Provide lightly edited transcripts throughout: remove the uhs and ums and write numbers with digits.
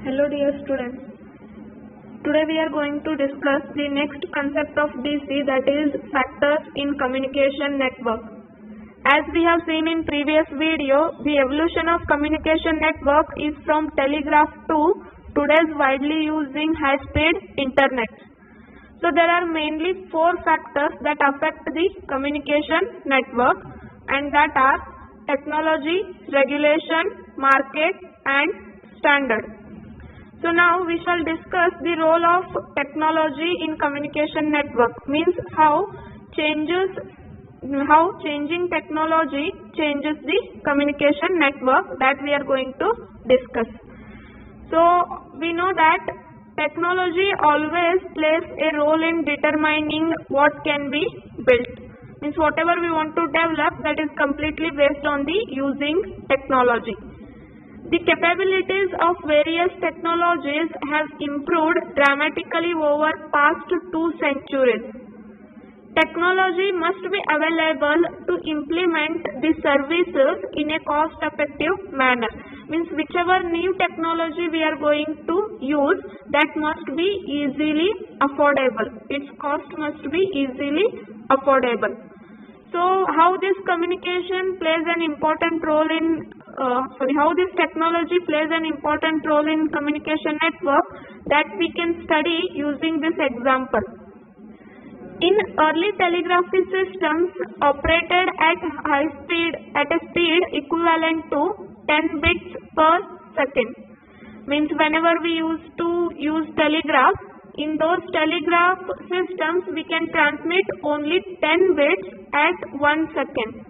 Hello dear students. Today we are going to discuss the next concept of DC, that is factors in communication network. As we have seen in previous video, the evolution of communication network is from telegraph to today's widely using high-speed internet. So there are mainly four factors that affect the communication network, and that are technology, regulation, market and standard. So now we shall discuss the role of technology in communication network, means how changing technology changes the communication network, that we are going to discuss. So we know that technology always plays a role in determining what can be built. Means whatever we want to develop, that is completely based on the using technology. The capabilities of various technologies have improved dramatically over past 2 centuries. Technology must be available to implement the services in a cost-effective manner. Means whichever new technology we are going to use, that must be easily affordable. Its cost must be easily affordable. So how this communication plays an important role in how this technology plays an important role in communication network, that we can study using this example. In early telegraphy systems operated at a speed equivalent to 10 bits per second. Means whenever we used to use telegraph, in those telegraph systems we can transmit only 10 bits at 1 second.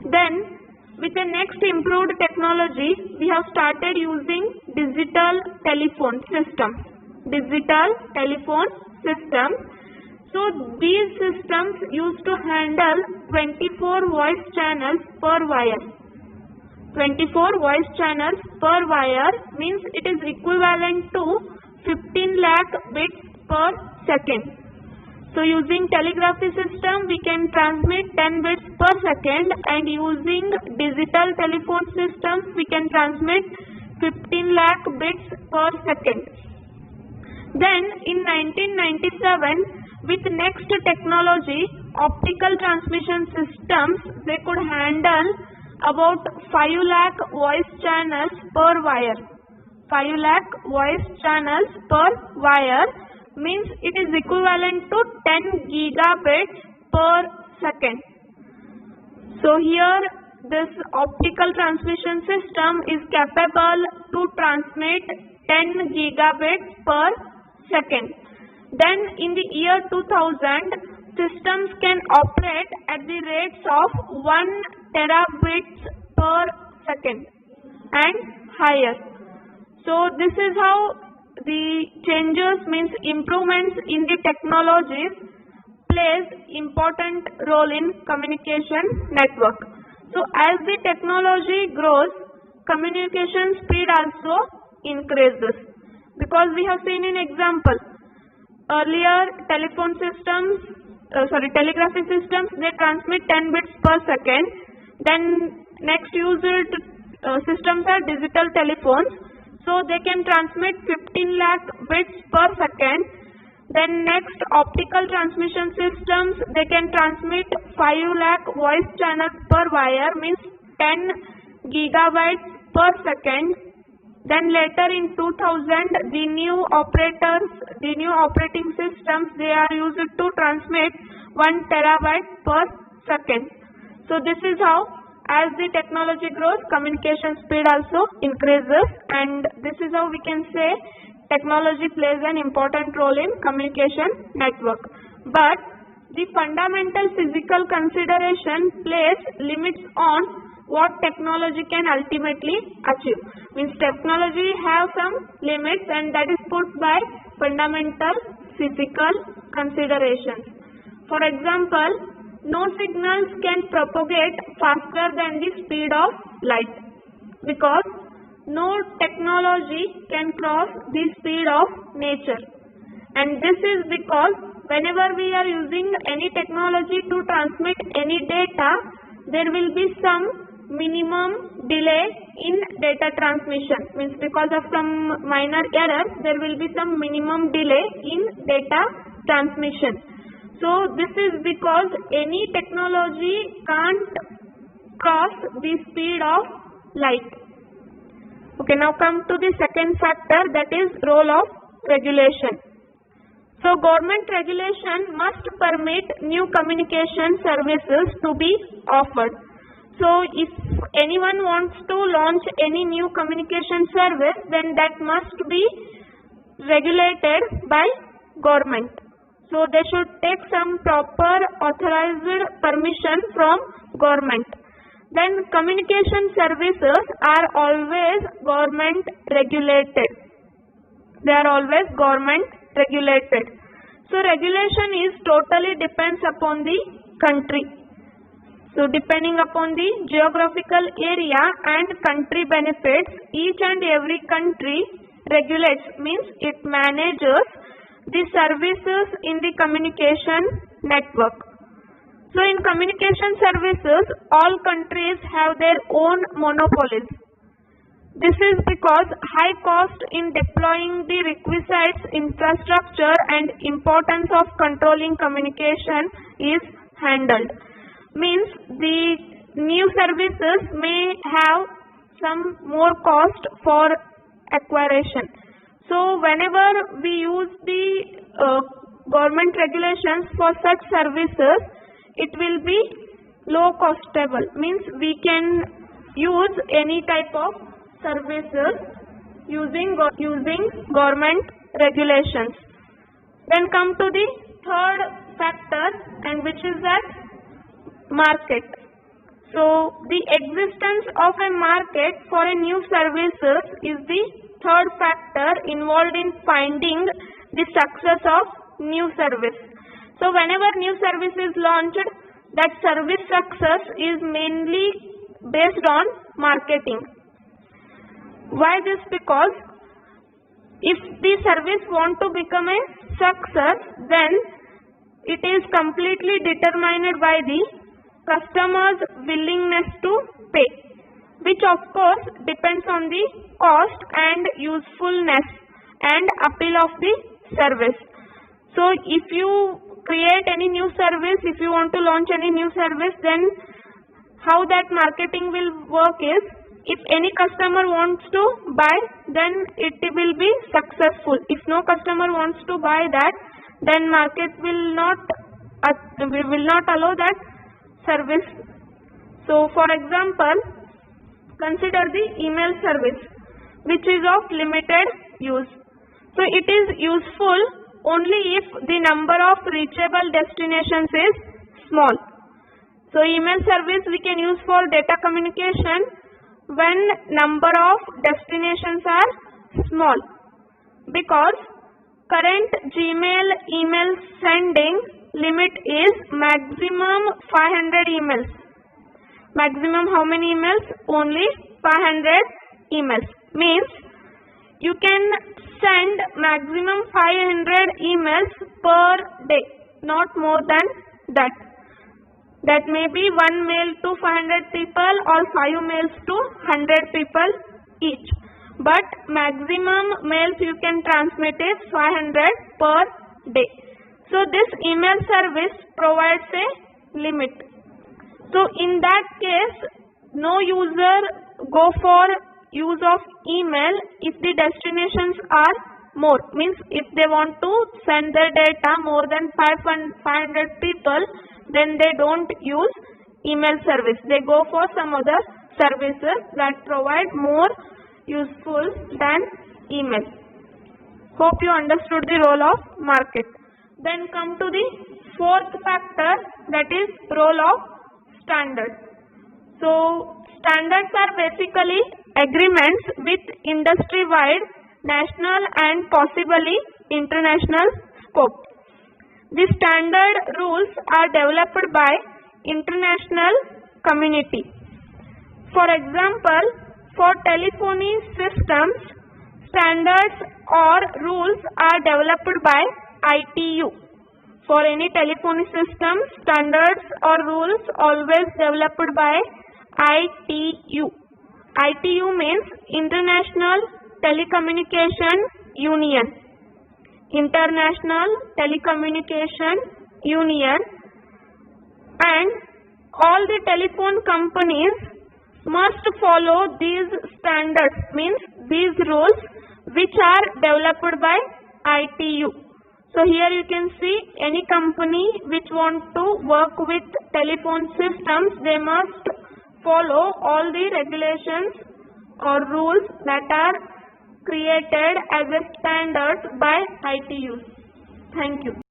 Then with the next improved technology, we have started using digital telephone systems. So these systems used to handle 24 voice channels per wire. 24 voice channels per wire means it is equivalent to 15 lakh bits per second. So using telegraphy system, we can transmit 10 bits per second, and using digital telephone systems, we can transmit 15 lakh bits per second. Then in 1997, with next technology, optical transmission systems, they could handle about 5 lakh voice channels per wire. 5 lakh voice channels per wire means it is equivalent to 10 gigabits per second. So here this optical transmission system is capable to transmit 10 gigabits per second. Then in the year 2000, systems can operate at the rates of 1 terabits per second and higher. So this is how the changes, means improvements in the technologies, plays important role in communication network. So as the technology grows, communication speed also increases, because we have seen in example earlier telegraphy systems, they transmit 10 bits per second. Then next used systems are digital telephones. So they can transmit 15 lakh bits per second. Then next optical transmission systems, they can transmit 5 lakh voice channels per wire, means 10 gigabytes per second. Then later in 2000, the new operating systems, they are used to transmit 1 terabyte per second. So this is how, as the technology grows, communication speed also increases, and this is how we can say technology plays an important role in communication network. But the fundamental physical consideration place limits on what technology can ultimately achieve. Means technology have some limits, and that is put by fundamental physical considerations. For example, no signals can propagate faster than the speed of light, because no technology can cross the speed of nature. And this is because whenever we are using any technology to transmit any data, there will be some minimum delay in data transmission, means because of some minor errors there will be some minimum delay in data transmission. So this is because any technology can't cross the speed of light. Okay, now come to the second factor, that is role of regulation. So government regulation must permit new communication services to be offered. So if anyone wants to launch any new communication service, then that must be regulated by government. So they should take some proper authorized permission from government. Then communication services are always government regulated. They are always government regulated. So regulation is totally depends upon the country. So depending upon the geographical area and country benefits, each and every country regulates, means it manages the services in the communication network. So in communication services, all countries have their own monopolies. This is because high cost in deploying the requisite infrastructure and importance of controlling communication is handled. Means the new services may have some more cost for acquisition. So whenever we use the government regulations for such services, it will be low costable. Means we can use any type of services using government regulations. Then come to the third factor, and which is that market. So the existence of a market for a new services is the third factor involved in finding the success of new service. So whenever new service is launched, that service success is mainly based on marketing. Why this? Because if the service want to become a success, then it is completely determined by the customer's willingness to pay, which of course depends on the cost and usefulness and appeal of the service. So if you create any new service, if you want to launch any new service, then how that marketing will work is, if any customer wants to buy, then it will be successful. If no customer wants to buy that, then market will not allow that service. So for example, consider the email service, which is of limited use. So it is useful only if the number of reachable destinations is small. So email service we can use for data communication when number of destinations are small, because current Gmail email sending limit is maximum 500 emails. Maximum how many emails? Only 500 emails. Means you can send maximum 500 emails per day, not more than that. That may be one mail to 500 people or 5 mails to 100 people each. But maximum mails you can transmit is 500 per day. So this email service provides a limit. So in that case, no user go for use of email if the destinations are more. Means if they want to send their data more than 500 people, then they don't use email service. They go for some other services that provide more useful than email. Hope you understood the role of market. Then come to the fourth factor, that is role of standard. So standards are basically agreements with industry-wide, national and possibly international scope. The standard rules are developed by international community. For example, for telephony systems, standards or rules are developed by ITU. For any telephony system, standards or rules always developed by ITU. ITU means International Telecommunication Union. International Telecommunication Union. And all the telephone companies must follow these standards, means these rules which are developed by ITU. So here you can see any company which want to work with telephone systems, they must follow all the regulations or rules that are created as a standard by ITU. Thank you.